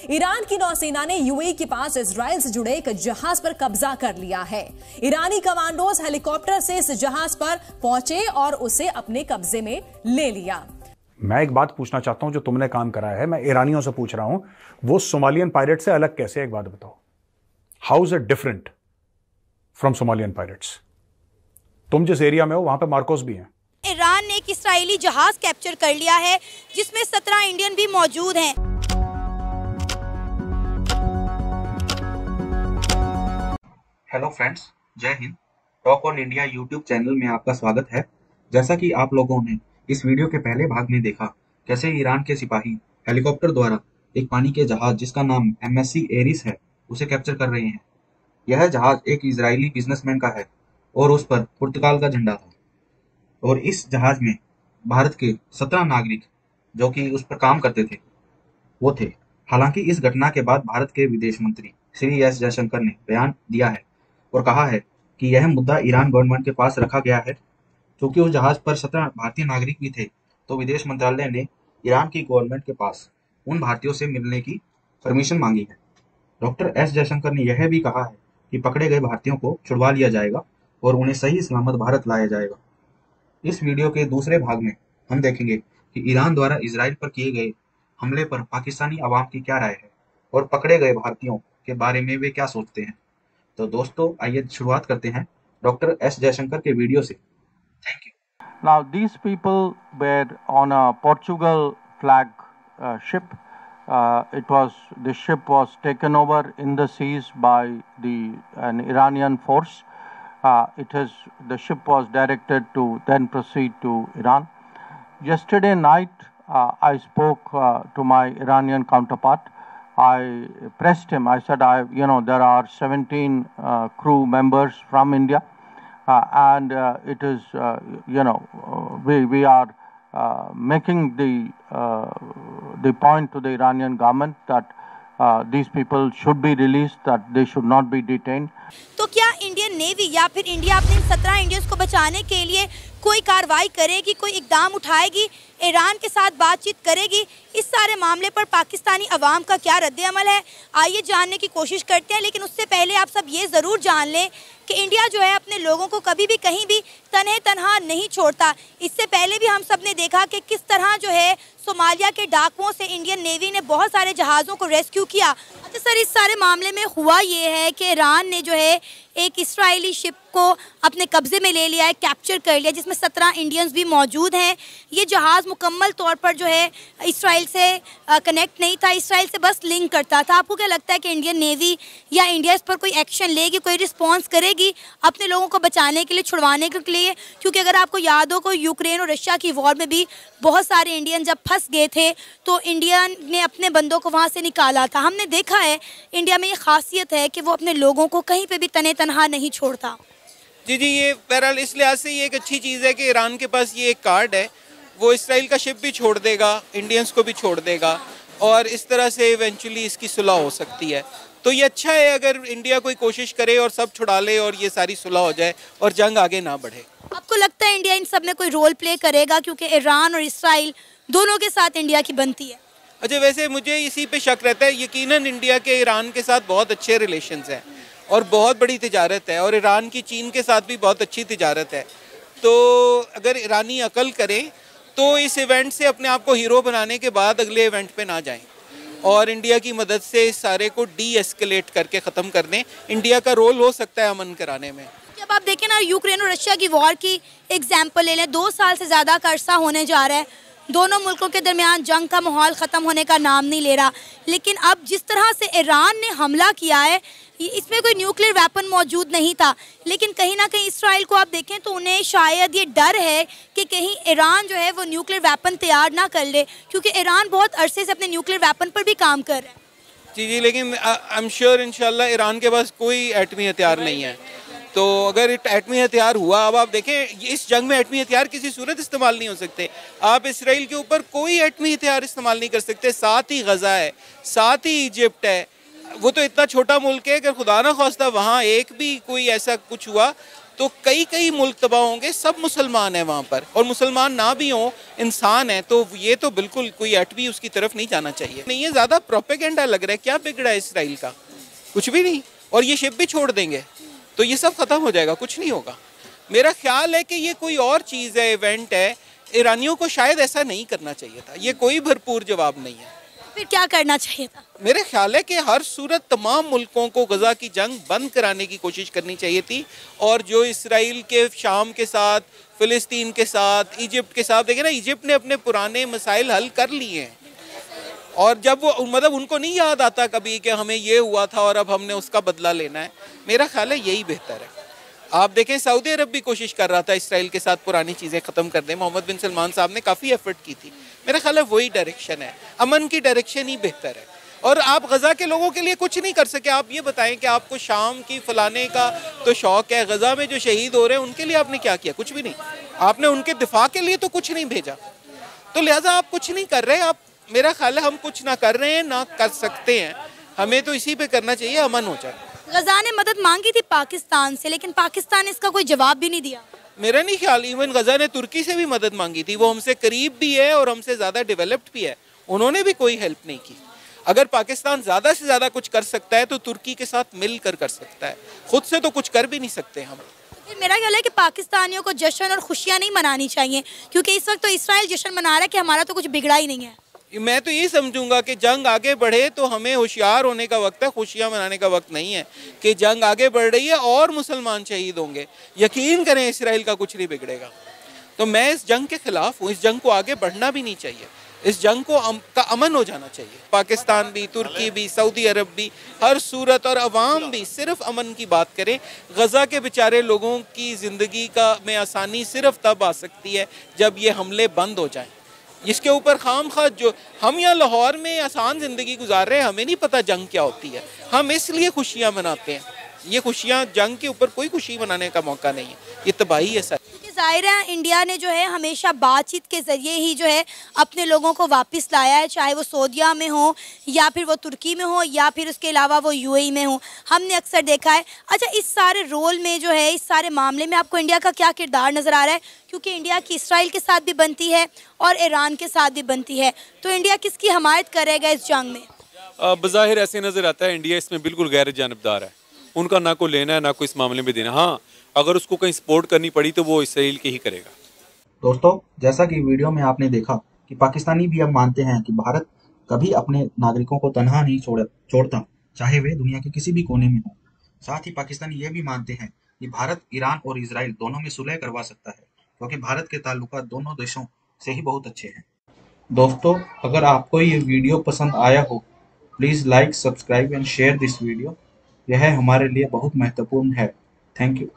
Iran की नौसेना ने यूएई के पास इजराइल से जुड़े एक जहाज पर कब्जा कर लिया है। ईरानी कमांडोज हेलीकॉप्टर से इस जहाज पर पहुंचे और उसे अपने कब्जे में ले लिया। मैं एक बात पूछना चाहता हूं, जो तुमने काम करा है, मैं ईरानियों से पूछ रहा हूं, वो सोमालियन पायरेट से अलग कैसे? एक बात बताओ, how is it different from Somalian pirates? तुम जिस एरिया में हो वहां पे मार्कोस भी हैं। ईरान ने एक इस्राएली जहाज कैप्चर कर लिया है जिसमें 17 इंडियन भी मौजूद हैं। हेलो फ्रेंड्स, जय Hind. Talk on India YouTube channel में आपका स्वागत है। जैसा कि आप लोगों ने इस वीडियो के पहले भाग में देखा, कैसे ईरान के सिपाही हेलीकॉप्टर द्वारा एक पानी के जहाज जिसका नाम MSC एरिस है उसे कैप्चर कर रहे हैं। यह जहाज एक इजरायली बिजनेसमैन का है और उस पर पुर्तगाल का झंडा था, और इस जहाज में भारत के 17 नागरिक जो कि उस पर काम करते थे वो थे। हालांकि इस घटना के बाद भारत के विदेश मंत्री श्री एस जयशंकर ने बयान दिया है और कहा है कि यह मुद्दा ईरान गवर्नमेंट के पास रखा गया है। क्योंकि उस जहाज पर 17 भारतीय नागरिक भी थे, तो विदेश मंत्रालय ने ईरान की गवर्नमेंट के पास उन भारतीयों से मिलने की परमिशन मांगी है। डॉक्टर एस जयशंकर ने यह भी कहा है कि पकड़े गए भारतीयों को छुड़वा लिया जाएगा और उन्हें सही सलामत भारत लाया जाएगा। इस वीडियो के दूसरे भाग में हम देखेंगे कि ईरान द्वारा इजराइल पर किए गए हमले पर पाकिस्तानी अवाम की क्या राय है और पकड़े गए भारतीयों के बारे में वे क्या सोचते हैं। तो दोस्तों, आइए शुरुआत करते हैं डॉक्टर एस जयशंकर के वीडियो से। Thank you. Now these people were on a Portugal flag ship. The ship was taken over in the seas by an Iranian force. The ship was directed to then proceed to Iran. Yesterday night, I spoke to my Iranian counterpart. I pressed him. I said, there are 17 crew members from India, and it is, we are making the point to the Iranian government that these people should be released, that they should not be detained. तो क्या Indian navy या फिर India अपने 17 Indians को बचाने के लिए कोई कार्रवाई करेगी, कोई इकदाम उठाएगी, ईरान के साथ बातचीत करेगी? इस सारे मामले पर पाकिस्तानी अवाम का क्या रद्द-ए-अमल है, आइए जानने की कोशिश करते हैं। लेकिन उससे पहले आप सब ये ज़रूर जान लें कि इंडिया जो है अपने लोगों को कभी भी कहीं भी तन्हे तनहा नहीं छोड़ता। इससे पहले भी हम सब ने देखा कि किस तरह जो है सोमालिया के डाकुओं से इंडियन नेवी ने बहुत सारे जहाज़ों को रेस्क्यू किया। अच्छा सर, इस सारे मामले में हुआ ये है कि ईरान ने जो है एक इस्राएली शिप को अपने कब्जे में ले लिया है, कैप्चर कर लिया, जिसमें 17 इंडियंस भी मौजूद हैं। ये जहाज़ मुकम्मल तौर पर जो है इसराइल से कनेक्ट नहीं था, इसराइल से बस लिंक करता था। आपको क्या लगता है कि इंडियन नेवी या इंडिया इस पर कोई एक्शन लेगी, कोई रिस्पॉन्स करेगी अपने लोगों को बचाने के लिए, छुड़वाने के लिए? क्योंकि अगर आपको याद हो, को यूक्रेन और रशिया की वॉर में भी बहुत सारे इंडियन जब फंस गए थे तो इंडिया ने अपने बंदों को वहाँ से निकाला था। हमने देखा है इंडिया में ये खासियत है कि वो अपने लोगों को कहीं पर भी तने तनहा नहीं छोड़ता। जी, ये बहरहाल इस लिहाज से ये एक अच्छी चीज़ है कि ईरान के पास ये एक कार्ड है, वो इसराइल का शिप भी छोड़ देगा, इंडियंस को भी छोड़ देगा, और इस तरह से इवेंचुअली इसकी सुलह हो सकती है। तो ये अच्छा है अगर इंडिया कोई कोशिश करे और सब छुड़ा ले और ये सारी सुलह हो जाए और जंग आगे ना बढ़े। आपको लगता है इंडिया इन सब में कोई रोल प्ले करेगा, क्योंकि ईरान और इसराइल दोनों के साथ इंडिया की बनती है? अच्छा, वैसे मुझे इसी पे शक रहता है। यकीनन इंडिया के ईरान के साथ बहुत अच्छे रिलेशंस हैं और बहुत बड़ी तिजारत है, और ईरान की चीन के साथ भी बहुत अच्छी तिजारत है। तो अगर ईरानी अकल करें तो इस इवेंट से अपने आप को हीरो बनाने के बाद अगले इवेंट पे ना जाएं और इंडिया की मदद से इस सारे को डी एस्केलेट करके ख़त्म कर दें। इंडिया का रोल हो सकता है अमन कराने में। जब आप देखें ना, यूक्रेन और रशिया की वॉर की एग्जाम्पल ले लें, 2 साल से ज़्यादा का अरसा होने जा रहा है, दोनों मुल्कों के दरमियान जंग का माहौल ख़त्म होने का नाम नहीं ले रहा। लेकिन अब जिस तरह से ईरान ने हमला किया है, इसमें कोई न्यूक्लियर वेपन मौजूद नहीं था, लेकिन कहीं ना कहीं इसराइल को आप देखें तो उन्हें शायद ये डर है कि कहीं ईरान जो है वो न्यूक्लियर वेपन तैयार ना कर ले, क्योंकि ईरान बहुत अरसे से अपने न्यूक्लियर वेपन पर भी काम कर रहा है। जी, लेकिन आई एम श्योर इंशाल्लाह ईरान के पास कोई एटमी हथियार नहीं है। तो अगर एटमी हथियार हुआ, अब आप देखें इस जंग में एटमी हथियार किसी सूरत इस्तेमाल नहीं हो सकते। आप इसराइल के ऊपर कोई एटमी हथियार इस्तेमाल नहीं कर सकते। साथ ही गजा है, साथ ही इजिप्ट है, वो तो इतना छोटा मुल्क है कि खुदा ना ख्वास्ता वहाँ एक भी कोई ऐसा कुछ हुआ तो कई कई मुल्क तबाह होंगे, सब मुसलमान हैं वहाँ पर, और मुसलमान ना भी हों इंसान है, तो ये तो बिल्कुल कोई एट भी उसकी तरफ नहीं जाना चाहिए। नहीं, ये ज़्यादा प्रोपेगेंडा लग रहा है। क्या बिगड़ा है इसराइल का? कुछ भी नहीं। और ये शिप भी छोड़ देंगे तो ये सब खत्म हो जाएगा, कुछ नहीं होगा। मेरा ख्याल है कि ये कोई और चीज़ है, इवेंट है। ईरानियों को शायद ऐसा नहीं करना चाहिए था। ये कोई भरपूर जवाब नहीं है। फिर क्या करना चाहिए था? मेरे ख्याल है कि हर सूरत तमाम मुल्कों को गज़ा की जंग बंद कराने की कोशिश करनी चाहिए थी, और जो इसराइल के शाम के साथ, फ़िलिस्तीन के साथ, इजिप्ट के साथ, देखें ना, इजिप्ट ने अपने पुराने मसाइल हल कर लिए हैं, और जब वो मतलब उनको नहीं याद आता कभी कि हमें ये हुआ था और अब हमने उसका बदला लेना है। मेरा ख्याल है यही बेहतर है। आप देखें, सऊदी अरब भी कोशिश कर रहा था इसराइल के साथ पुरानी चीज़ें ख़त्म कर दें। मोहम्मद बिन सलमान साहब ने काफ़ी एफर्ट की थी। मेरा ख्याल है वही डायरेक्शन है, अमन की डायरेक्शन ही बेहतर है। और आप गज़ा के लोगों के लिए कुछ नहीं कर सके। आप ये बताएं कि आपको शाम की फलाने का तो शौक़ है, गज़ा में जो शहीद हो रहे हैं उनके लिए आपने क्या किया? कुछ भी नहीं। आपने उनके दिफा के लिए तो कुछ नहीं भेजा, तो लिहाजा आप कुछ नहीं कर रहे। आप, मेरा ख्याल है हम कुछ ना कर रहे हैं ना कर सकते हैं। हमें तो इसी पे करना चाहिए, अमन हो जाए। गजा ने मदद मांगी थी पाकिस्तान से, लेकिन पाकिस्तान ने इसका कोई जवाब भी नहीं दिया। मेरा नहीं ख्याल, इवन गजा ने तुर्की से भी मदद मांगी थी। वो हमसे करीब भी है और हमसे ज़्यादा डेवलप्ड भी है, उन्होंने भी कोई हेल्प नहीं की। अगर पाकिस्तान ज़्यादा से ज़्यादा कुछ कर सकता है तो तुर्की के साथ मिलकर कर सकता है, खुद से तो कुछ कर भी नहीं सकते हम। मेरा ख्याल है कि पाकिस्तानियों को जश्न और खुशियाँ नहीं मनानी चाहिए, क्योंकि इस वक्त तो इसराइल जश्न मना रहा है कि हमारा तो कुछ बिगड़ा ही नहीं है। मैं तो ये समझूंगा कि जंग आगे बढ़े तो हमें होशियार होने का वक्त है, खुशियाँ मनाने का वक्त नहीं है कि जंग आगे बढ़ रही है और मुसलमान शहीद होंगे। यकीन करें इसराइल का कुछ नहीं बिगड़ेगा। तो मैं इस जंग के खिलाफ हूँ। इस जंग को आगे बढ़ना भी नहीं चाहिए, इस जंग को का अमन हो जाना चाहिए। पाकिस्तान भी, तुर्की भी, सऊदी अरब भी, हर सूरत और अवाम भी सिर्फ अमन की बात करें। गज़ा के बेचारे लोगों की ज़िंदगी का में आसानी सिर्फ तब आ सकती है जब ये हमले बंद हो जाएं। इसके ऊपर खामखा जो हम यहाँ लाहौर में आसान ज़िंदगी गुजार रहे हैं, हमें नहीं पता जंग क्या होती है, हम इसलिए खुशियाँ मनाते हैं। ये खुशियाँ, जंग के ऊपर कोई खुशी मनाने का मौका नहीं है, ये तबाही है सर। जाहिर है इंडिया ने जो है हमेशा बातचीत के ज़रिए ही जो है अपने लोगों को वापस लाया है, चाहे वो सऊदीया में हो या फिर वो तुर्की में हो या फिर उसके अलावा वो यूएई में हो, हमने अक्सर देखा है। अच्छा, इस सारे रोल में जो है, इस सारे मामले में आपको इंडिया का क्या किरदार नज़र आ रहा है? क्योंकि इंडिया की इसराइल के साथ भी बनती है और ईरान के साथ भी बनती है, तो इंडिया किसकी हमायत करेगा इस जंग में? बज़ाहिर ऐसे नज़र आता है इंडिया इसमें बिल्कुल गैर जानबदार है, उनका ना को लेना है ना को इस मामले में देना। हाँ, अगर उसको कहीं सपोर्ट करनी पड़ी तो वो इसराइल की ही करेगा। दोस्तों, जैसा कि वीडियो में आपने देखा कि पाकिस्तानी भी अब मानते हैं कि भारत कभी अपने नागरिकों को तनहा नहीं छोड़ता, चाहे वे दुनिया के किसी भी कोने में हो। साथ ही पाकिस्तानी ये भी मानते हैं कि भारत ईरान और इजराइल दोनों में सुलह करवा सकता है, क्योंकि भारत के ताल्लुकात दोनों देशों से ही बहुत अच्छे हैं। दोस्तों, अगर आपको ये वीडियो पसंद आया हो, please like, subscribe and share this video. यह हमारे लिए बहुत महत्वपूर्ण है। Thank you.